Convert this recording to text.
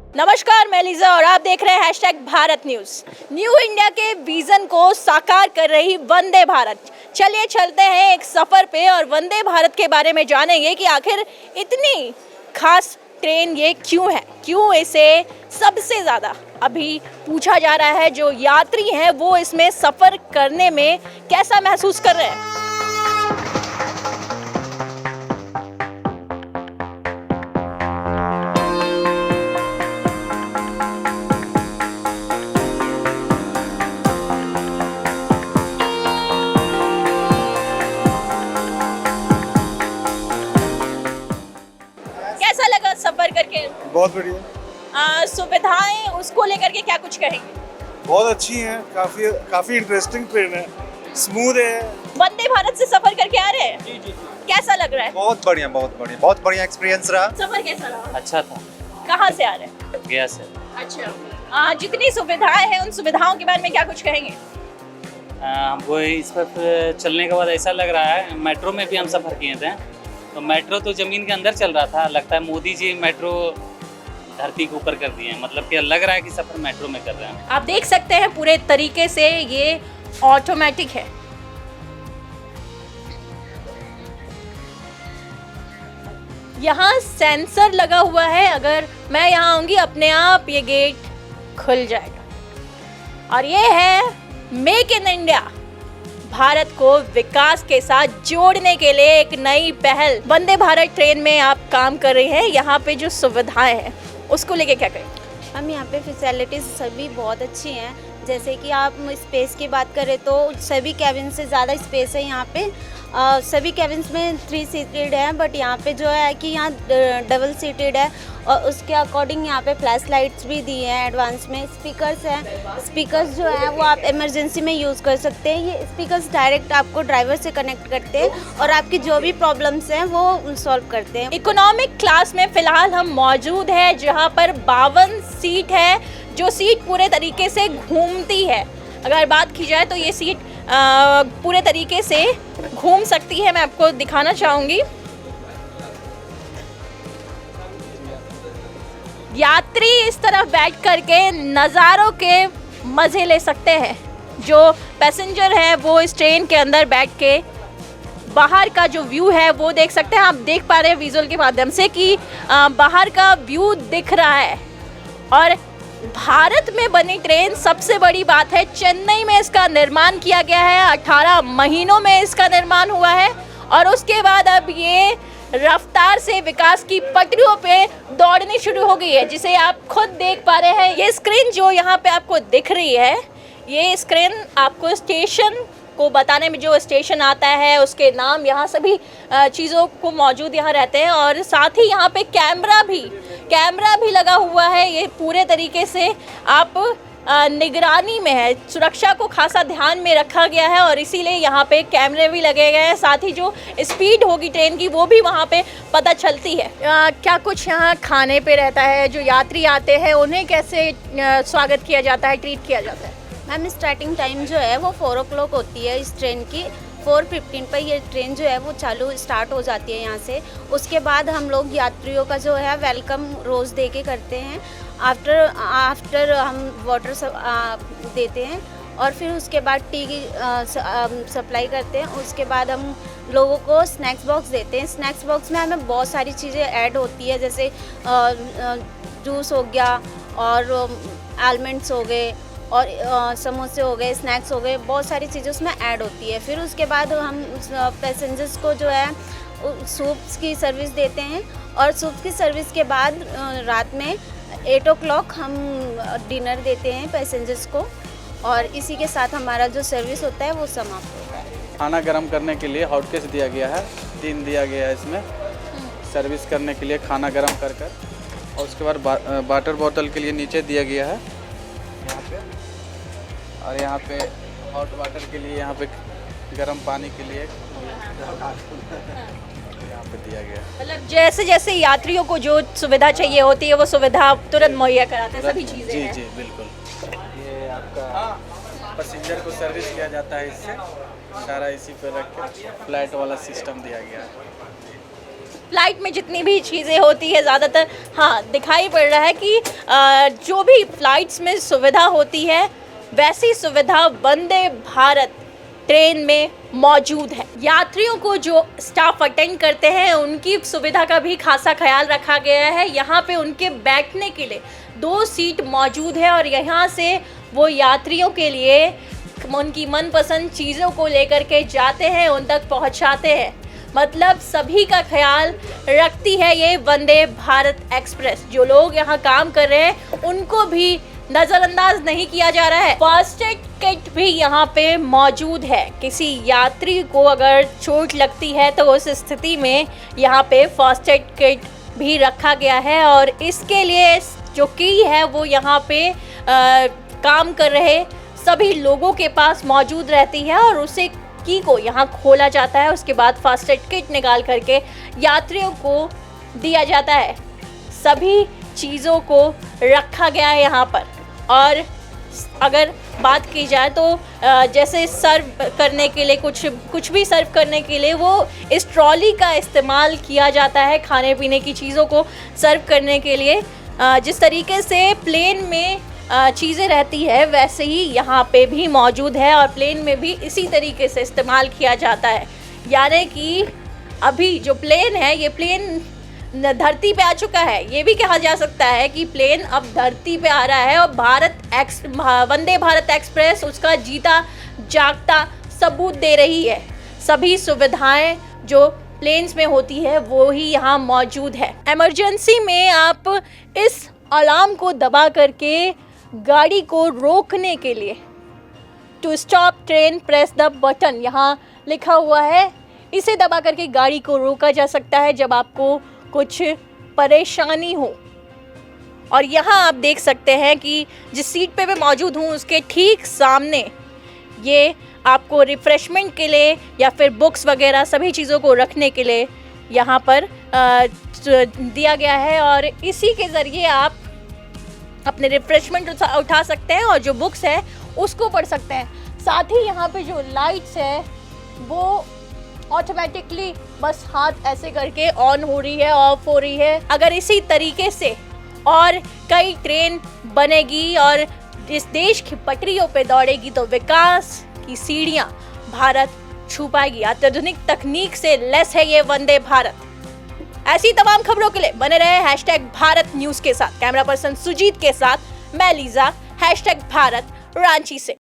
नमस्कार, मैं लीजा और आप देख रहे हैं #भारत न्यूज। न्यू इंडिया के विजन को साकार कर रही वंदे भारत। चलिए चलते हैं एक सफर पे और वंदे भारत के बारे में जानेंगे कि आखिर इतनी खास ट्रेन ये क्यों है, क्यों इसे सबसे ज़्यादा अभी पूछा जा रहा है। जो यात्री हैं वो इसमें सफ़र करने में कैसा महसूस कर रहे हैं। कैसा लगा सफर करके? बहुत बढ़िया। सुविधाएं उसको लेकर के क्या कुछ कहेंगे? बहुत अच्छी हैं, काफी इंटरेस्टिंग ट्रेन है, स्मूथ है। वंदे भारत से सफर करके आ रहे हैं? जी। कैसा लग रहा है? बहुत बढ़िया एक्सपीरियंस रहा। सफर कैसा रहा? अच्छा था। कहाँ से आ रहे हैं? गया से। अच्छा। जितनी सुविधाएं हैं उन सुविधाओं के बारे में क्या कुछ कहेंगे? हमको इस पर चलने के बाद ऐसा लग रहा है, मेट्रो में भी हम सफ़र किए थे तो मेट्रो तो ज़मीन के अंदर चल रहा था, लगता है मोदी जी मेट्रो धरती के ऊपर कर दिए हैं। मतलब कि लग रहा है कि सफ़र मेट्रो में कर रहे हैं। आप देख सकते हैं पूरे तरीके से ये ऑटोमेटिक है। यहाँ सेंसर लगा हुआ है, अगर मैं यहाँ आऊँगी अपने आप ये गेट खुल जाएगा। और ये है मेक इन इंडिया, भारत को विकास के साथ जोड़ने के लिए एक नई पहल। वंदे भारत ट्रेन में आप काम कर रही हैं, यहाँ पे जो सुविधाएं हैं उसको लेके क्या करें? हम यहाँ पे फैसिलिटीज़ सभी बहुत अच्छी हैं। जैसे कि आप स्पेस की बात करें तो सभी कैबिन से ज़्यादा स्पेस है यहाँ पे। सभी कैबिन्स में 3 सीटेड है, बट यहाँ पे जो है कि यहाँ डबल सीटेड है और उसके अकॉर्डिंग यहाँ पे फ्लैश लाइट्स भी दी हैं एडवांस में। स्पीकर्स हैं, स्पीकर्स जो है वो आप इमरजेंसी में यूज़ कर सकते हैं। ये स्पीकर्स डायरेक्ट आपको ड्राइवर से कनेक्ट करते हैं और आपकी जो भी प्रॉब्लम्स हैं वो सॉल्व करते हैं। इकोनॉमिक क्लास में फ़िलहाल हम मौजूद हैं जहाँ पर 52 सीट है, जो सीट पूरे तरीके से घूमती है। अगर बात की जाए तो ये सीट पूरे तरीके से घूम सकती है। मैं आपको दिखाना चाहूँगी। यात्री इस तरफ बैठ करके नज़ारों के मज़े ले सकते हैं। जो पैसेंजर है वो इस ट्रेन के अंदर बैठ के बाहर का जो व्यू है वो देख सकते हैं। आप देख पा रहे हैं विजुअल के माध्यम से कि बाहर का व्यू दिख रहा है। और भारत में बनी ट्रेन सबसे बड़ी बात है, चेन्नई में इसका निर्माण किया गया है। 18 महीनों में इसका निर्माण हुआ है और उसके बाद अब ये रफ्तार से विकास की पटरियों पे दौड़नी शुरू हो गई है, जिसे आप खुद देख पा रहे हैं। ये स्क्रीन जो यहाँ पे आपको दिख रही है, ये स्क्रीन आपको स्टेशन को बताने में, जो स्टेशन आता है उसके नाम, यहाँ सभी चीज़ों को मौजूद यहाँ रहते हैं। और साथ ही यहाँ पे कैमरा भी लगा हुआ है। ये पूरे तरीके से आप निगरानी में है, सुरक्षा को खासा ध्यान में रखा गया है और इसीलिए यहाँ पे कैमरे भी लगे गए हैं। साथ ही जो स्पीड होगी ट्रेन की वो भी वहाँ पे पता चलती है। क्या कुछ यहाँ खाने पे रहता है? जो यात्री आते हैं उन्हें कैसे स्वागत किया जाता है, ट्रीट किया जाता है? मैम स्टार्टिंग टाइम जो है वो 4 o'clock होती है इस ट्रेन की। 4:15 पर ये ट्रेन जो है वो स्टार्ट हो जाती है यहाँ से। उसके बाद हम लोग यात्रियों का जो है वेलकम रोज़ दे के करते हैं। आफ्टर हम वाटर देते हैं और फिर उसके बाद टी की सप्लाई करते हैं। उसके बाद हम लोगों को स्नैक्स बॉक्स देते हैं। स्नैक्स बॉक्स में हमें बहुत सारी चीज़ें ऐड होती है, जैसे जूस हो गया और आलमंड्स हो गए और समोसे हो गए, स्नैक्स हो गए, बहुत सारी चीज़ें उसमें ऐड होती है। फिर उसके बाद हम पैसेंजर्स को जो है सूप्स की सर्विस देते हैं और सूप की सर्विस के बाद रात में 8 o'clock हम डिनर देते हैं पैसेंजर्स को और इसी के साथ हमारा जो सर्विस होता है वो समाप्त होता है। खाना गर्म करने के लिए हॉट केस दिया गया है, 3 दिया गया है इसमें सर्विस करने के लिए खाना गर्म कर और उसके बाद वाटर बोतल के लिए नीचे दिया गया है यहाँ पे, और यहाँ पे हॉट वाटर के लिए, यहाँ पे गर्म पानी के लिए यहाँ पे दिया गया। मतलब जैसे जैसे यात्रियों को जो सुविधा चाहिए होती है वो सुविधा तुरंत मुहैया कराते हैं, सभी चीज़ें जी हैं। जी बिल्कुल। ये आपका पैसेंजर को सर्विस किया जाता है, इससे सारा इसी पे रख के फ्लैट वाला सिस्टम दिया गया है। फ्लाइट में जितनी भी चीज़ें होती है ज़्यादातर हाँ दिखाई पड़ रहा है कि जो भी फ्लाइट्स में सुविधा होती है वैसी सुविधा वंदे भारत ट्रेन में मौजूद है। यात्रियों को जो स्टाफ अटेंड करते हैं उनकी सुविधा का भी खासा ख्याल रखा गया है। यहाँ पे उनके बैठने के लिए 2 सीट मौजूद है और यहाँ से वो यात्रियों के लिए उनकी मनपसंद चीज़ों को लेकर के जाते हैं, उन तक पहुँचाते हैं। मतलब सभी का ख्याल रखती है ये वंदे भारत एक्सप्रेस। जो लोग यहाँ काम कर रहे हैं उनको भी नज़रअंदाज नहीं किया जा रहा है। फर्स्ट एड किट भी यहाँ पे मौजूद है। किसी यात्री को अगर चोट लगती है तो उस स्थिति में यहाँ पे फर्स्ट एड किट भी रखा गया है और इसके लिए जो की है वो यहाँ पे काम कर रहे सभी लोगों के पास मौजूद रहती है और उसे की को यहाँ खोला जाता है। उसके बाद फर्स्ट एड किट निकाल करके यात्रियों को दिया जाता है। सभी चीज़ों को रखा गया है यहाँ पर। और अगर बात की जाए तो जैसे सर्व करने के लिए कुछ भी सर्व करने के लिए वो इस ट्रॉली का इस्तेमाल किया जाता है खाने पीने की चीज़ों को सर्व करने के लिए। जिस तरीके से प्लेन में चीज़ें रहती है वैसे ही यहाँ पे भी मौजूद है और प्लेन में भी इसी तरीके से इस्तेमाल किया जाता है। यानी कि अभी जो प्लेन है ये प्लेन धरती पे आ चुका है। ये भी कहा जा सकता है कि प्लेन अब धरती पे आ रहा है और वंदे भारत एक्सप्रेस उसका जीता जागता सबूत दे रही है। सभी सुविधाएं जो प्लेन्स में होती है वो ही यहाँ मौजूद है। इमरजेंसी में आप इस अलार्म को दबा करके गाड़ी को रोकने के लिए to stop train press the button यहाँ लिखा हुआ है। इसे दबा करके गाड़ी को रोका जा सकता है जब आपको कुछ परेशानी हो। और यहाँ आप देख सकते हैं कि जिस सीट पे मैं मौजूद हूँ उसके ठीक सामने ये आपको रिफ़्रेशमेंट के लिए या फिर बुक्स वगैरह सभी चीज़ों को रखने के लिए यहाँ पर दिया गया है और इसी के ज़रिए आप अपने रिफ़्रेशमेंट उठा सकते हैं और जो बुक्स है उसको पढ़ सकते हैं। साथ ही यहाँ पे जो लाइट्स है वो ऑटोमेटिकली बस हाथ ऐसे करके ऑन हो रही है, ऑफ हो रही है। अगर इसी तरीके से और कई ट्रेन बनेगी और इस देश की पटरियों पे दौड़ेगी तो विकास की सीढ़ियाँ भारत छू पाएगी। अत्याधुनिक तकनीक से लेस है ये वंदे भारत। ऐसी तमाम खबरों के लिए बने रहे #भारत न्यूज़ के साथ। कैमरा पर्सन सुजीत के साथ मैं लीजा, #भारत रांची से।